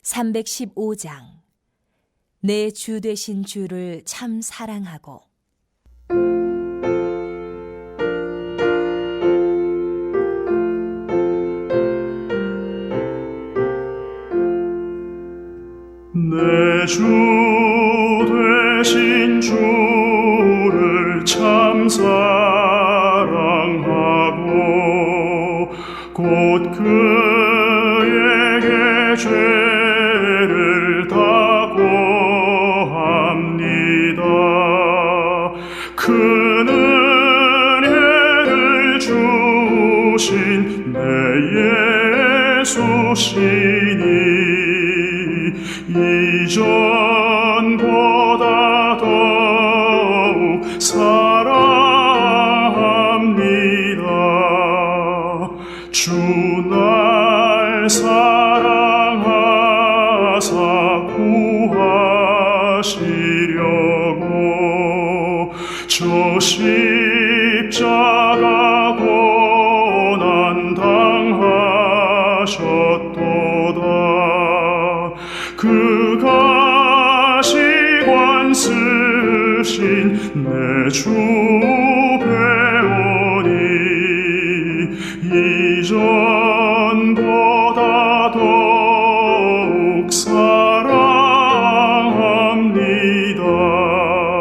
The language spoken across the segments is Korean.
315장 내 주 되신 주를 참 사랑하고. 내 주 되신 주를 참 사랑하고 곧 그에게 죄를 다 고합니다. 큰 은혜를 주신 내 예수시니 이전보다 더욱 사랑합니다. 주 날 사랑하사 구하시려고 저 십자가 고난 당하셨도다. 그 가시관 쓰신 내 주 배우니 이전보다 더욱 사랑합니다.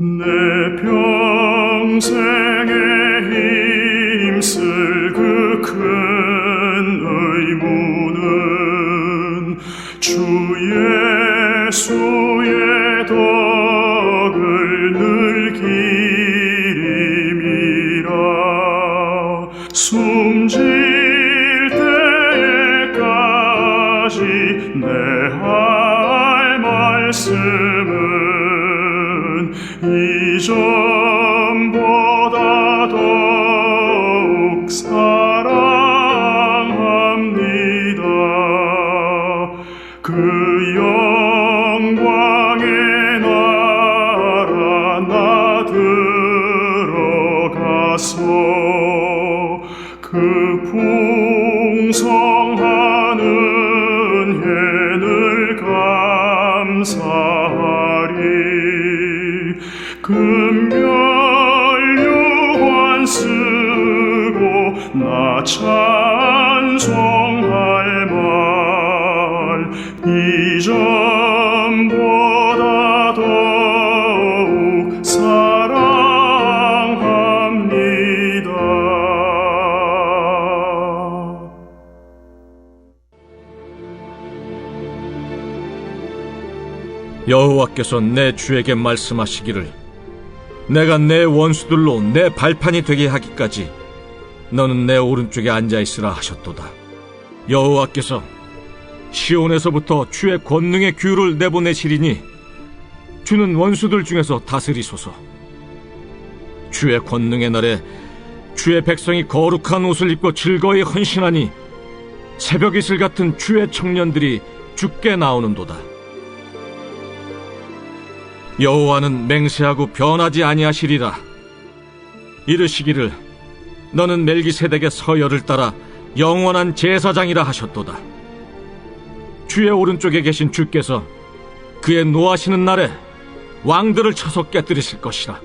내 평생에 힘쓸 그 큰 의무는 주 예수의 덕을 늘 기림이라. 숨질 때까지 내 할 말씀은 이전보다 더욱 사랑합니다. 그 영광의 나라 나 들어가서 그 풍성한 은혜를 감사하리. 금멸류관 쓰고 나 찬송할 말 이전보다 더욱 사랑합니다. 여호와께서 내 주에게 말씀하시기를 내가 내 원수들로 내 발판이 되게 하기까지 너는 내 오른쪽에 앉아있으라 하셨도다. 여호와께서 시온에서부터 주의 권능의 규를 내보내시리니 주는 원수들 중에서 다스리소서. 주의 권능의 날에 주의 백성이 거룩한 옷을 입고 즐거이 헌신하니 새벽 이슬 같은 주의 청년들이 주께 나오는도다. 여호와는 맹세하고 변하지 아니하시리라. 이르시기를 너는 멜기세덱의 서열을 따라 영원한 제사장이라 하셨도다. 주의 오른쪽에 계신 주께서 그의 노하시는 날에 왕들을 쳐서 깨뜨리실 것이라.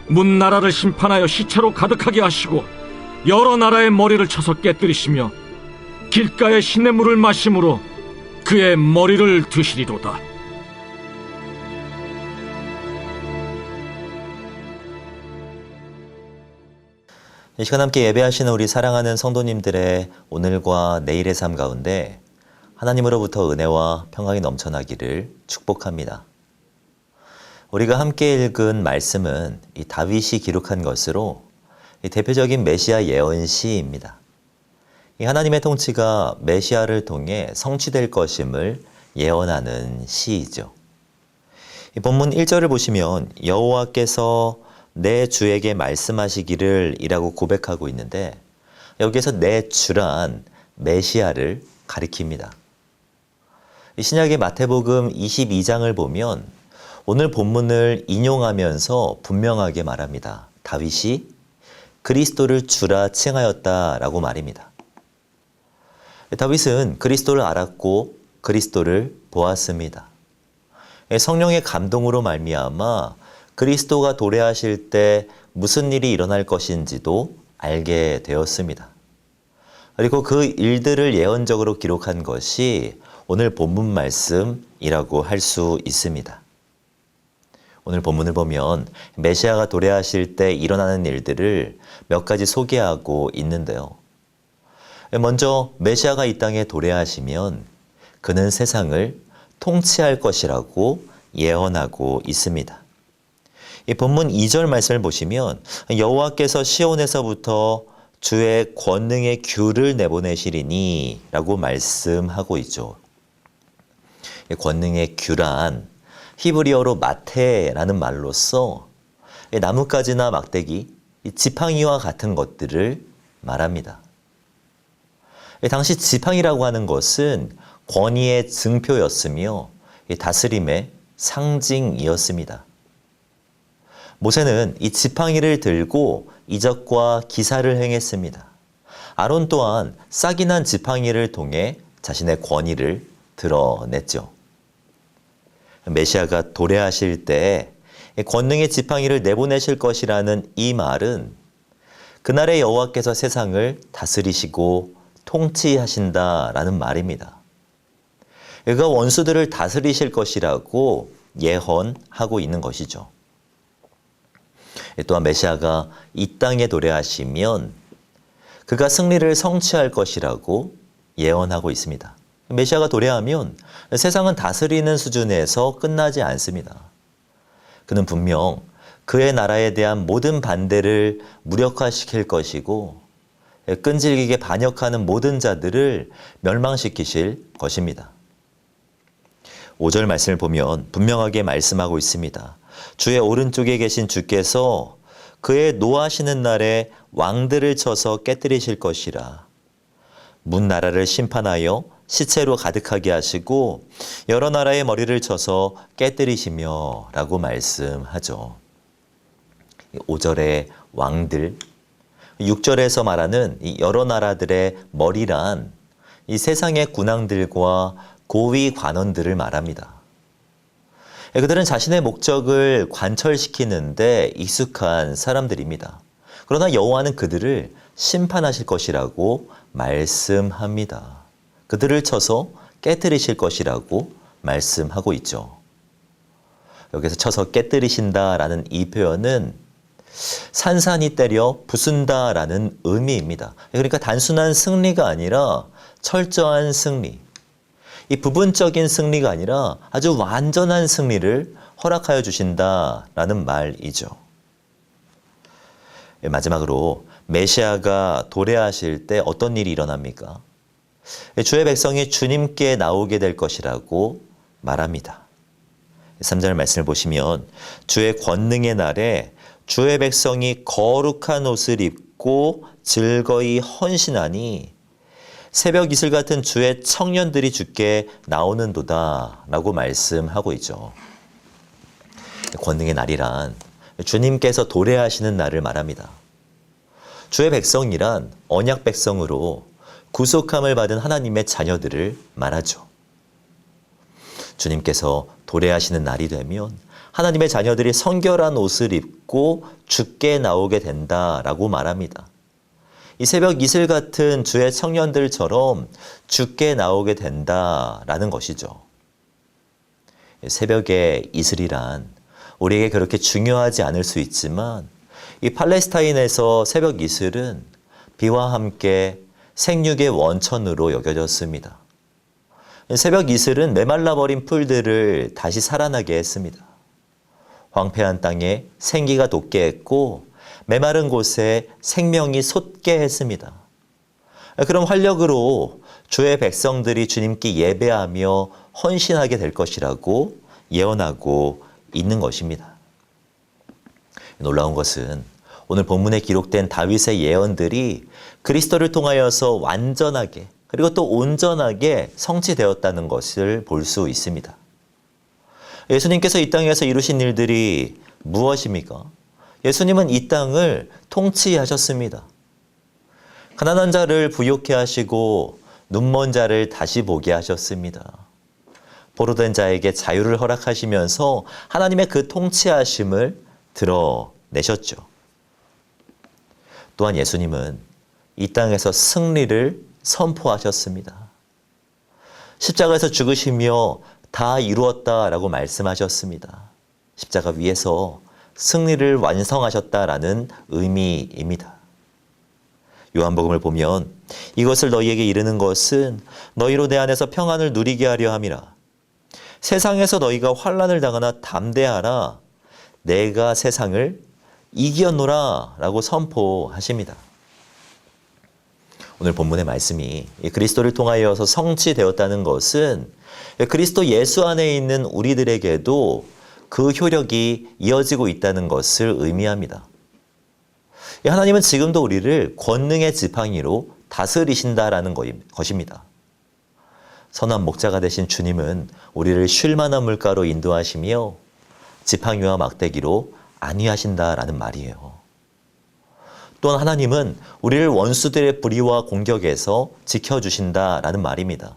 문 나라를 심판하여 시체로 가득하게 하시고 여러 나라의 머리를 쳐서 깨뜨리시며 길가의 시냇물을 마심으로 그의 머리를 드시리로다. 이 시간 함께 예배하시는 우리 사랑하는 성도님들의 오늘과 내일의 삶 가운데 하나님으로부터 은혜와 평강이 넘쳐나기를 축복합니다. 우리가 함께 읽은 말씀은 이 다윗이 기록한 것으로 이 대표적인 메시아 예언시입니다. 이 하나님의 통치가 메시아를 통해 성취될 것임을 예언하는 시이죠. 이 본문 1절을 보시면 여호와께서 내 주에게 말씀하시기를 이라고 고백하고 있는데 여기에서 내 주란 메시아를 가리킵니다. 이 신약의 마태복음 22장을 보면 오늘 본문을 인용하면서 분명하게 말합니다. 다윗이 그리스도를 주라 칭하였다라고 말입니다. 다윗은 그리스도를 알았고 그리스도를 보았습니다. 성령의 감동으로 말미암아 그리스도가 도래하실 때 무슨 일이 일어날 것인지도 알게 되었습니다. 그리고 그 일들을 예언적으로 기록한 것이 오늘 본문 말씀이라고 할 수 있습니다. 오늘 본문을 보면 메시아가 도래하실 때 일어나는 일들을 몇 가지 소개하고 있는데요. 먼저 메시아가 이 땅에 도래하시면 그는 세상을 통치할 것이라고 예언하고 있습니다. 이 본문 2절 말씀을 보시면 여호와께서 시온에서부터 주의 권능의 귤을 내보내시리니 라고 말씀하고 있죠. 권능의 귤한 히브리어로 마테라는 말로써 나뭇가지나 막대기, 지팡이와 같은 것들을 말합니다. 당시 지팡이라고 하는 것은 권위의 증표였으며 다스림의 상징이었습니다. 모세는 이 지팡이를 들고 이적과 기사를 행했습니다. 아론 또한 싹이 난 지팡이를 통해 자신의 권위를 드러냈죠. 메시아가 도래하실 때 권능의 지팡이를 내보내실 것이라는 이 말은 그날의 여호와께서 세상을 다스리시고 통치하신다라는 말입니다. 그가 원수들을 다스리실 것이라고 예언하고 있는 것이죠. 또한 메시아가 이 땅에 도래하시면 그가 승리를 성취할 것이라고 예언하고 있습니다. 메시아가 도래하면 세상은 다스리는 수준에서 끝나지 않습니다. 그는 분명 그의 나라에 대한 모든 반대를 무력화시킬 것이고 끈질기게 반역하는 모든 자들을 멸망시키실 것입니다. 5절 말씀을 보면 분명하게 말씀하고 있습니다. 주의 오른쪽에 계신 주께서 그의 노하시는 날에 왕들을 쳐서 깨뜨리실 것이라. 문 나라를 심판하여 시체로 가득하게 하시고 여러 나라의 머리를 쳐서 깨뜨리시며 라고 말씀하죠. 5절의 왕들, 6절에서 말하는 이 여러 나라들의 머리란 이 세상의 군왕들과 고위 관원들을 말합니다. 그들은 자신의 목적을 관철시키는데 익숙한 사람들입니다. 그러나 여호와는 그들을 심판하실 것이라고 말씀합니다. 그들을 쳐서 깨뜨리실 것이라고 말씀하고 있죠. 여기서 쳐서 깨뜨리신다라는 이 표현은 산산이 때려 부순다라는 의미입니다. 그러니까 단순한 승리가 아니라 철저한 승리, 이 부분적인 승리가 아니라 아주 완전한 승리를 허락하여 주신다라는 말이죠. 마지막으로 메시아가 도래하실 때 어떤 일이 일어납니까? 주의 백성이 주님께 나오게 될 것이라고 말합니다. 3절 말씀을 보시면 주의 권능의 날에 주의 백성이 거룩한 옷을 입고 즐거이 헌신하니 새벽 이슬 같은 주의 청년들이 주께 나오는도다 라고 말씀하고 있죠. 권능의 날이란 주님께서 도래하시는 날을 말합니다. 주의 백성이란 언약 백성으로 구속함을 받은 하나님의 자녀들을 말하죠. 주님께서 도래하시는 날이 되면 하나님의 자녀들이 성결한 옷을 입고 주께 나오게 된다라고 말합니다. 이 새벽 이슬 같은 주의 청년들처럼 주께 나오게 된다라는 것이죠. 새벽의 이슬이란 우리에게 그렇게 중요하지 않을 수 있지만 이 팔레스타인에서 새벽 이슬은 비와 함께 생육의 원천으로 여겨졌습니다. 새벽 이슬은 메말라버린 풀들을 다시 살아나게 했습니다. 황폐한 땅에 생기가 돋게 했고 메마른 곳에 생명이 솟게 했습니다. 그런 활력으로 주의 백성들이 주님께 예배하며 헌신하게 될 것이라고 예언하고 있는 것입니다. 놀라운 것은 오늘 본문에 기록된 다윗의 예언들이 그리스도를 통하여서 완전하게 그리고 또 온전하게 성취되었다는 것을 볼 수 있습니다. 예수님께서 이 땅에서 이루신 일들이 무엇입니까? 예수님은 이 땅을 통치하셨습니다. 가난한 자를 부욕해 하시고 눈먼 자를 다시 보게 하셨습니다. 포로된 자에게 자유를 허락하시면서 하나님의 그 통치하심을 드러내셨죠. 또한 예수님은 이 땅에서 승리를 선포하셨습니다. 십자가에서 죽으시며 다 이루었다라고 말씀하셨습니다. 십자가 위에서 승리를 완성하셨다라는 의미입니다. 요한복음을 보면 이것을 너희에게 이르는 것은 너희로 내 안에서 평안을 누리게 하려 함이라. 세상에서 너희가 환난을 당하나 담대하라. 내가 세상을 이겼노라 라고 선포하십니다. 오늘 본문의 말씀이 그리스도를 통하여서 성취되었다는 것은 그리스도 예수 안에 있는 우리들에게도 그 효력이 이어지고 있다는 것을 의미합니다. 하나님은 지금도 우리를 권능의 지팡이로 다스리신다라는 것입니다. 선한 목자가 되신 주님은 우리를 쉴 만한 물가로 인도하시며 지팡이와 막대기로 안위하신다라는 말이에요. 또한 하나님은 우리를 원수들의 불의와 공격에서 지켜주신다라는 말입니다.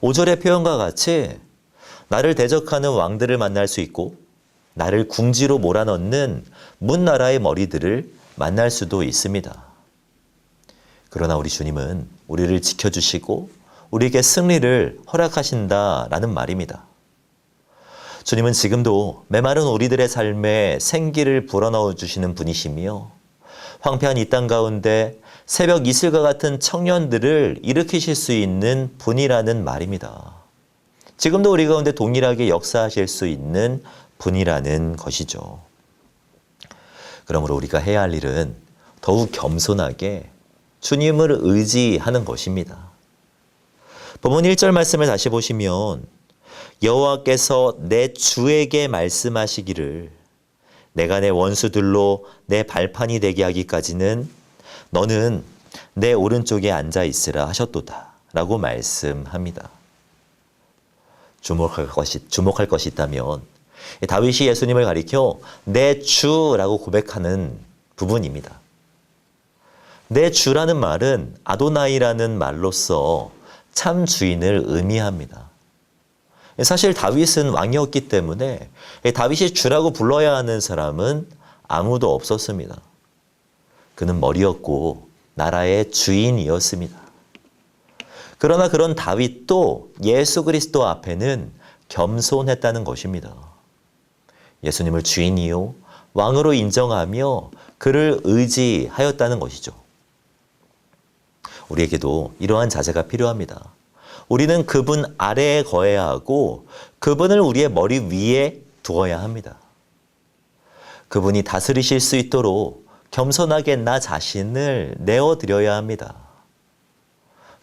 5절의 표현과 같이 나를 대적하는 왕들을 만날 수 있고 나를 궁지로 몰아넣는 문나라의 머리들을 만날 수도 있습니다. 그러나 우리 주님은 우리를 지켜주시고 우리에게 승리를 허락하신다라는 말입니다. 주님은 지금도 메마른 우리들의 삶에 생기를 불어넣어 주시는 분이시며 황폐한 이 땅 가운데 새벽 이슬과 같은 청년들을 일으키실 수 있는 분이라는 말입니다. 지금도 우리 가운데 동일하게 역사하실 수 있는 분이라는 것이죠. 그러므로 우리가 해야 할 일은 더욱 겸손하게 주님을 의지하는 것입니다. 본문 1절 말씀을 다시 보시면 여호와께서 내 주에게 말씀하시기를 내가 내 원수들로 내 발판이 되게 하기까지는 너는 내 오른쪽에 앉아 있으라 하셨도다 라고 말씀합니다. 주목할 것이 있다면 다윗이 예수님을 가리켜 내 주라고 고백하는 부분입니다. 내 주라는 말은 아도나이라는 말로서 참 주인을 의미합니다. 사실 다윗은 왕이었기 때문에 다윗이 주라고 불러야 하는 사람은 아무도 없었습니다. 그는 머리였고 나라의 주인이었습니다. 그러나 그런 다윗도 예수 그리스도 앞에는 겸손했다는 것입니다. 예수님을 주인이요 왕으로 인정하며 그를 의지하였다는 것이죠. 우리에게도 이러한 자세가 필요합니다. 우리는 그분 아래에 거해야 하고 그분을 우리의 머리 위에 두어야 합니다. 그분이 다스리실 수 있도록 겸손하게 나 자신을 내어드려야 합니다.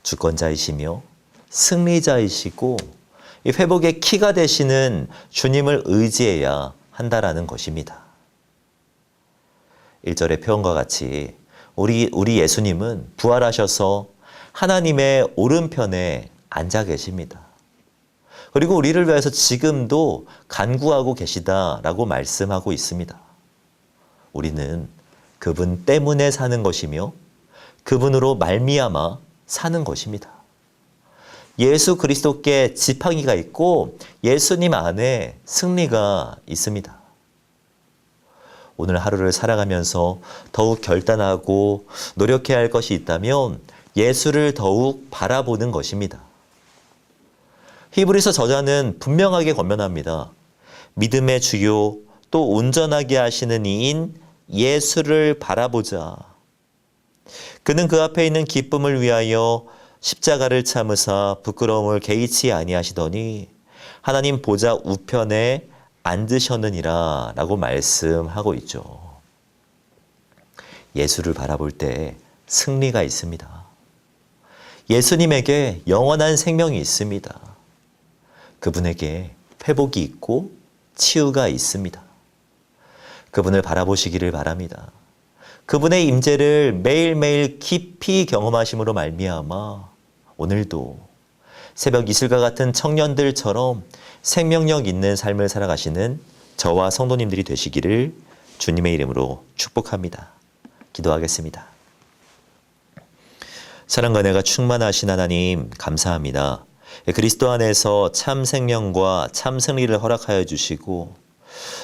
주권자이시며 승리자이시고 이 회복의 키가 되시는 주님을 의지해야 한다라는 것입니다. 1절의 표현과 같이 우리 예수님은 부활하셔서 하나님의 오른편에 앉아 계십니다. 그리고 우리를 위해서 지금도 간구하고 계시다라고 말씀하고 있습니다. 우리는 그분 때문에 사는 것이며 그분으로 말미암아 사는 것입니다. 예수 그리스도께 지팡이가 있고 예수님 안에 승리가 있습니다. 오늘 하루를 살아가면서 더욱 결단하고 노력해야 할 것이 있다면 예수를 더욱 바라보는 것입니다. 히브리서 저자는 분명하게 권면합니다. 믿음의 주요 또 온전하게 하시는 이인 예수를 바라보자. 그는 그 앞에 있는 기쁨을 위하여 십자가를 참으사 부끄러움을 개의치 아니하시더니 하나님 보좌 우편에 앉으셨느니라 라고 말씀하고 있죠. 예수를 바라볼 때 승리가 있습니다. 예수님에게 영원한 생명이 있습니다. 그분에게 회복이 있고 치유가 있습니다. 그분을 바라보시기를 바랍니다. 그분의 임재를 매일매일 깊이 경험하심으로 말미암아 오늘도 새벽 이슬과 같은 청년들처럼 생명력 있는 삶을 살아가시는 저와 성도님들이 되시기를 주님의 이름으로 축복합니다. 기도하겠습니다. 사랑과 은혜가 충만하신 하나님 감사합니다. 그리스도 안에서 참 생명과 참 승리를 허락하여 주시고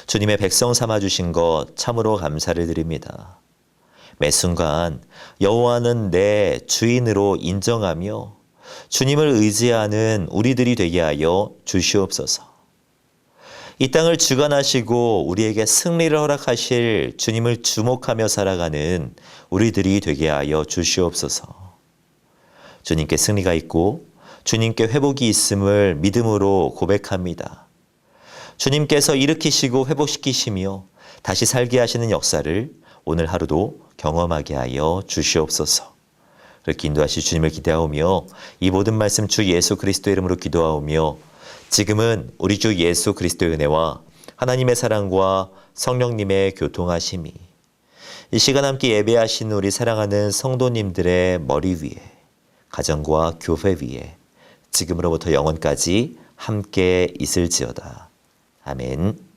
주님의 백성 삼아 주신 것 참으로 감사를 드립니다. 매 순간 여호와는 내 주인으로 인정하며 주님을 의지하는 우리들이 되게 하여 주시옵소서. 이 땅을 주관하시고 우리에게 승리를 허락하실 주님을 주목하며 살아가는 우리들이 되게 하여 주시옵소서. 주님께 승리가 있고 주님께 회복이 있음을 믿음으로 고백합니다. 주님께서 일으키시고 회복시키시며 다시 살게 하시는 역사를 오늘 하루도 경험하게 하여 주시옵소서. 그렇게 인도하실 주님을 기대하오며 이 모든 말씀 주 예수 그리스도의 이름으로 기도하오며 지금은 우리 주 예수 그리스도의 은혜와 하나님의 사랑과 성령님의 교통하심이 이 시간 함께 예배하신 우리 사랑하는 성도님들의 머리 위에 가정과 교회 위에 지금으로부터 영원까지 함께 있을지어다. 아멘.